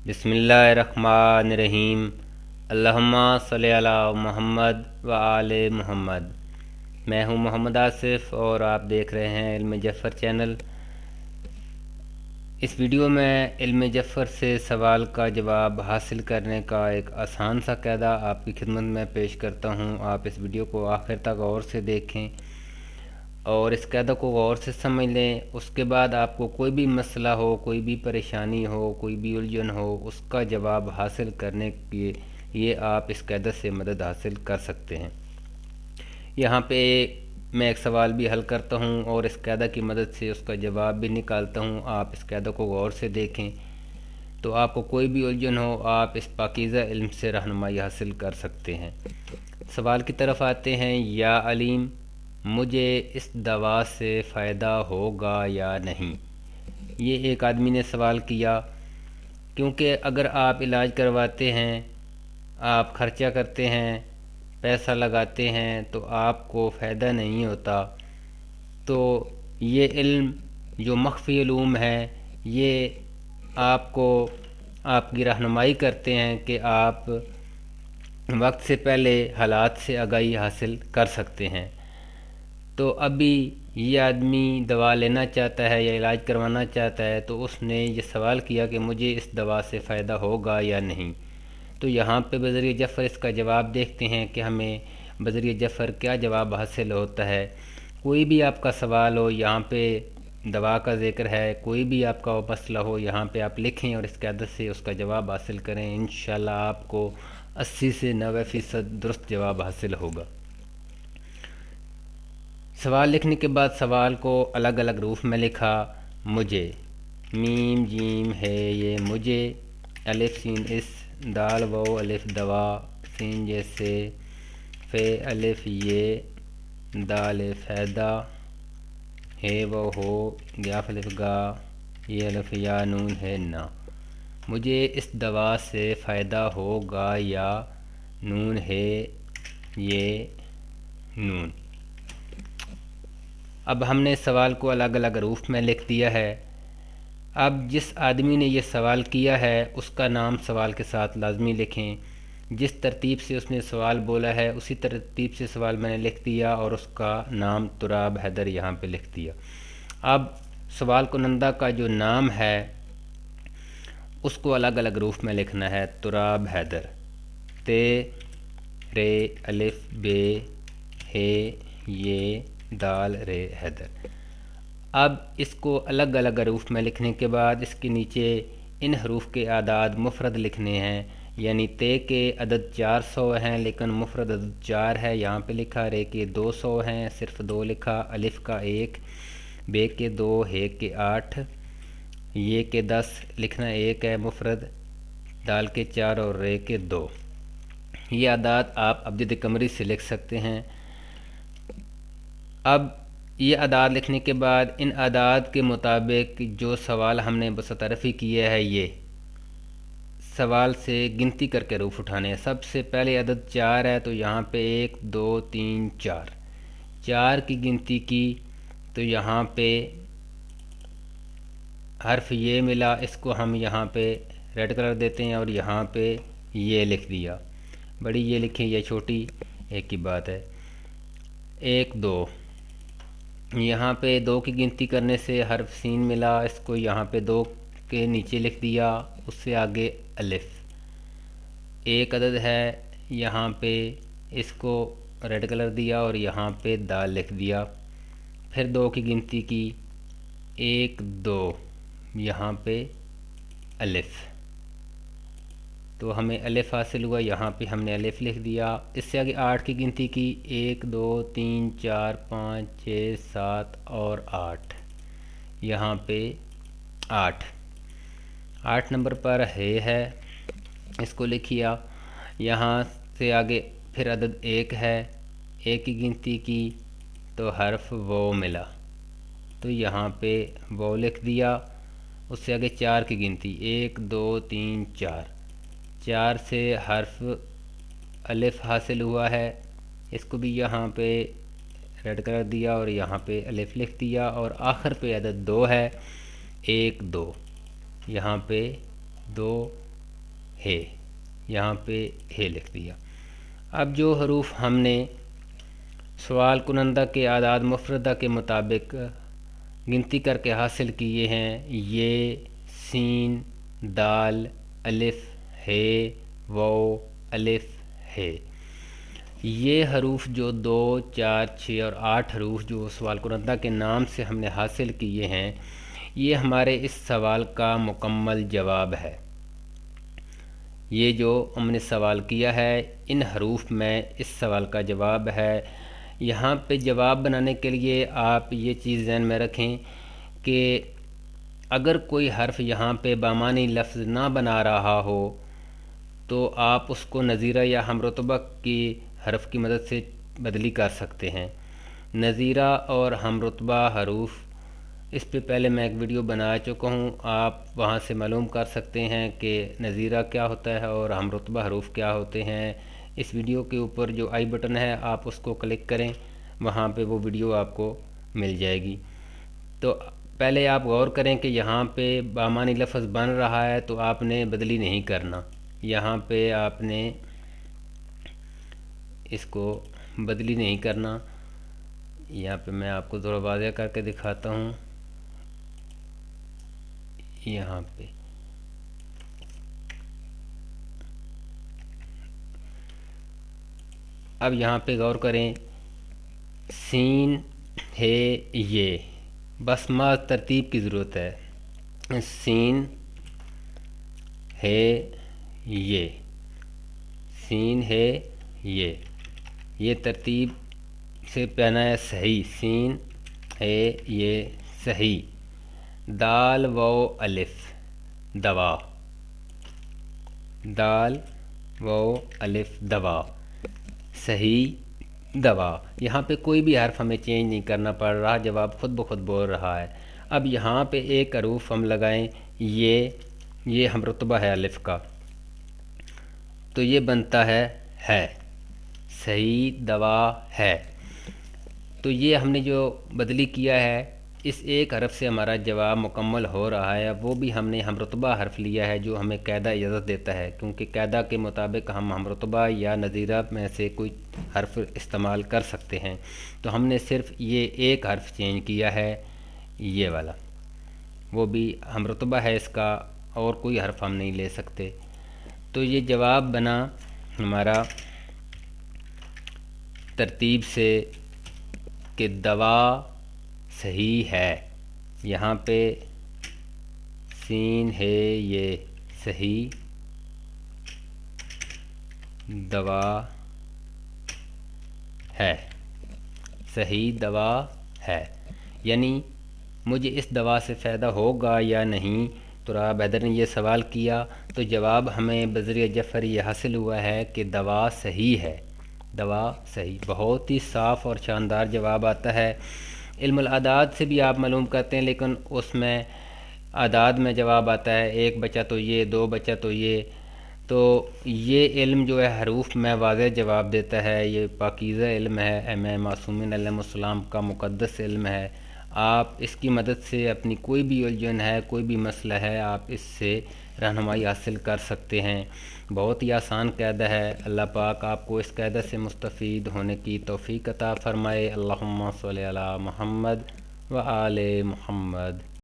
बिस्मिल्लाहिर्रहमानिर्रहीम। अल्लाहुम्मा सल्ली अला मुहम्मद व आले मुहम्मद। मैं हूं मोहम्मद आसिफ और आप देख रहे हैं इल्म जफ़र चैनल। इस वीडियो में इल्म जफ़र से सवाल का जवाब हासिल करने का एक आसान सा कायदा आपकी खिदमत में पेश करता हूं। आप इस वीडियो को आखिर तक गौर से देखें और इस कायदा को गौर से समझ लें। उसके बाद आपको कोई भी मसला हो, कोई भी परेशानी हो, कोई भी उलझन हो, उसका जवाब हासिल करने के लिए आप इस कायदा से मदद हासिल कर सकते हैं। यहाँ पे मैं एक सवाल भी हल करता हूँ और इस कायदा की मदद से उसका जवाब भी निकालता हूँ। आप इस कायदा को गौर से देखें तो आपको कोई भी उलझन हो, आप इस पाकीज़ा इल्म से रहनुमाई हासिल कर सकते हैं। सवाल की तरफ आते हैं। या अलीम, मुझे इस दवा से फ़ायदा होगा या नहीं? ये एक आदमी ने सवाल किया, क्योंकि अगर आप इलाज करवाते हैं, आप खर्चा करते हैं, पैसा लगाते हैं तो आपको फ़ायदा नहीं होता, तो ये इल्म जो मख्फ़ी उलूम है, ये आपको आपकी रहनुमाई करते हैं कि आप वक्त से पहले हालात से आगाही हासिल कर सकते हैं। तो अभी ये आदमी दवा लेना चाहता है या इलाज करवाना चाहता है, तो उसने ये सवाल किया कि मुझे इस दवा से फ़ायदा होगा या नहीं। तो यहाँ पे बज़रिए जफ़र इसका जवाब देखते हैं कि हमें बज़रिए जफ़र क्या जवाब हासिल होता है। कोई भी आपका सवाल हो, यहाँ पे दवा का ज़िक्र है, कोई भी आपका मसला हो, यहाँ पे आप लिखें और इसकी आदत से उसका जवाब हासिल करें। इंशाल्लाह आपको 80 से 90% दुरुस्त जवाब हासिल होगा। सवाल लिखने के बाद सवाल को अलग अलग रूप में लिखा। मुझे, मीम जीम है ये मुझे, अलिफ सीन इस, दाल वो अलिफ दवा, सीन जैसे, फे अलिफ ये, दाल फ़ायदा, है वो हो, गाफ अलिफ गा, ये अलिफ या, नून है ना। मुझे इस दवा से फ़ायदा होगा या, नून है ये नून। अब हमने सवाल को अलग अलग रूप में लिख दिया है। अब जिस आदमी ने ये सवाल किया है उसका नाम सवाल के साथ लाजमी लिखें। जिस तरतीब से उसने सवाल बोला है उसी तरतीब से सवाल मैंने लिख दिया और उसका नाम तुराब हैदर यहाँ पे लिख दिया। अब सवाल कुनंदा का जो नाम है उसको अलग अलग रूप में लिखना है। तुराब हैदर, ते रे अलिफ बे हे ये दाल रे हैदर। अब इसको अलग अलग हरूफ में लिखने के बाद इसके नीचे इन हरूफ के आदाद मुफरद लिखने हैं। यानी ते के अदद 400 हैं लेकिन मुफरद अदद 4 है, यहाँ पे लिखा। रे के 200 हैं, सिर्फ 2 लिखा। अलिफ का 1, बे के 2, हे के 8, ये के 10 लिखना 1 है मुफरद, दाल के 4 और रे के 2। ये आदाद आप अब्जद कमरी से लिख सकते हैं। अब ये आदाद लिखने के बाद इन आदाद के मुताबिक जो सवाल हमने बसतरफ़ी किया है, ये सवाल से गिनती करके रूफ उठाने हैं। सबसे पहले अदद 4 है तो यहाँ पे 1 2 3 4, 4 की गिनती की तो यहाँ पे हर्फ ये मिला, इसको हम यहाँ पे रेड कलर देते हैं और यहाँ पे ये लिख दिया। बड़ी ये लिखें, ये छोटी, एक की बात है। 1 2, यहाँ पे 2 की गिनती करने से हर्फ सीन मिला, इसको यहाँ पे 2 के नीचे लिख दिया, उससे आगे अलिफ। 1 अदद है, यहाँ पे इसको रेड कलर दिया और यहाँ पे दाल लिख दिया। फिर 2 की गिनती की, 1 2, यहाँ पे अलिफ, तो हमें अलिफ हासिल हुआ, यहाँ पे हमने अलिफ लिख दिया। इससे आगे 8 की गिनती की, 1 2 3 4 5 6 7 और 8, यहाँ पे 8 नंबर पर है, इसको लिखिया। यहाँ से आगे फिर अदद 1 है, 1 की गिनती की तो हर्फ वो मिला, तो यहाँ पे वो लिख दिया। उससे आगे 4 की गिनती, 1 2 3 4, 4 से हर्फ अलिफ हासिल हुआ है, इसको भी यहाँ पे रेड कलर दिया और यहाँ पे अलिफ लिख दिया। और आखिर पे अदद 2 है, 1 2, यहाँ पे 2 ہے، یہاں پہ ہے لکھ دیا۔ اب جو حروف ہم نے سوال کنندہ کے اعداد مفردہ کے مطابق گنتی کر کے حاصل کیے ہیں، یہ سین، دال، الف، ہے، واو، الف، ہے، یہ حروف جو 2، 4، 6 اور 8 حروف جو سوال کنندہ کے نام سے ہم نے حاصل کیے ہیں، یہ ہمارے اس سوال کا مکمل جواب ہے۔ یہ جو ہم نے سوال کیا ہے ان حروف میں اس سوال کا جواب ہے۔ یہاں پہ جواب بنانے کے لیے آپ یہ چیز ذہن میں رکھیں کہ اگر کوئی حرف یہاں پہ بامعنی لفظ نہ بنا رہا ہو تو آپ اس کو نظیرہ یا ہمرتبہ کی حرف کی مدد سے بدلی کر سکتے ہیں۔ نظیرہ اور ہمرتبہ حروف اس پہ پہلے میں ایک ویڈیو بنا چکا ہوں، آپ وہاں سے معلوم کر سکتے ہیں کہ نظیرہ کیا ہوتا ہے اور ہمرتبہ حروف کیا ہوتے ہیں۔ اس ویڈیو کے اوپر جو آئی بٹن ہے آپ اس کو کلک کریں، وہاں پہ وہ ویڈیو آپ کو مل جائے گی۔ تو پہلے آپ غور کریں کہ یہاں پہ بامعنی لفظ بن رہا ہے تو آپ نے بدلی نہیں کرنا، یہاں پہ آپ نے اس کو بدلی نہیں کرنا۔ یہاں پہ میں آپ کو ذرا واضح کر کے دکھاتا ہوں۔ یہاں پہ اب یہاں پہ غور کریں، سین ہے یہ، بس محض ترتیب کی ضرورت ہے۔ سین ہے یہ، سین ہے یہ ترتیب سے پہنا ہے صحیح، سین ہے یہ صحیح۔ دال، واو، الف، دوا، دال، واو، الف، دوا، صحیح دوا۔ یہاں پہ کوئی بھی حرف ہمیں چینج نہیں کرنا پڑ رہا، جواب خود بخود بول رہا ہے۔ اب یہاں پہ ایک حروف ہم لگائیں، یہ ہمرتبہ ہے الف کا، تو یہ بنتا ہے صحیح دوا ہے۔ تو یہ ہم نے جو بدلی کیا ہے اس ایک حرف سے ہمارا جواب مکمل ہو رہا ہے۔ وہ بھی ہم نے ہمرتبہ حرف لیا ہے جو ہمیں قاعدہ اجازت دیتا ہے، کیونکہ قاعدہ کے مطابق ہم ہمرتبہ یا نظیرہ میں سے کوئی حرف استعمال کر سکتے ہیں۔ تو ہم نے صرف یہ ایک حرف چینج کیا ہے، یہ والا، وہ بھی ہمرتبہ ہے اس کا، اور کوئی حرف ہم نہیں لے سکتے۔ تو یہ جواب بنا ہمارا ترتیب سے کہ دوا صحیح ہے۔ یہاں پہ سین ہے یہ صحیح، دوا ہے، صحیح دوا ہے، یعنی مجھے اس دوا سے فائدہ ہوگا یا نہیں۔ تو رابع حیدر نے یہ سوال کیا تو جواب ہمیں بذریعہ جعفری یہ حاصل ہوا ہے کہ دوا صحیح ہے، دوا صحیح۔ بہت ہی صاف اور شاندار جواب آتا ہے۔ علم الاعداد سے بھی آپ معلوم کرتے ہیں، لیکن اس میں اعداد میں جواب آتا ہے 1 بچا تو یہ، 2 بچا تو یہ۔ تو یہ علم جو ہے حروف میں واضح جواب دیتا ہے، یہ پاکیزہ علم ہے، امام معصومین علیہ السلام کا مقدس علم ہے۔ آپ اس کی مدد سے اپنی کوئی بھی الجھن ہے، کوئی بھی مسئلہ ہے، آپ اس سے رہنمائی حاصل کر سکتے ہیں۔ بہت ہی آسان قاعدہ ہے۔ اللہ پاک آپ کو اس قاعدہ سے مستفید ہونے کی توفیق عطا فرمائے۔ اللہم صلی علی محمد و آل محمد۔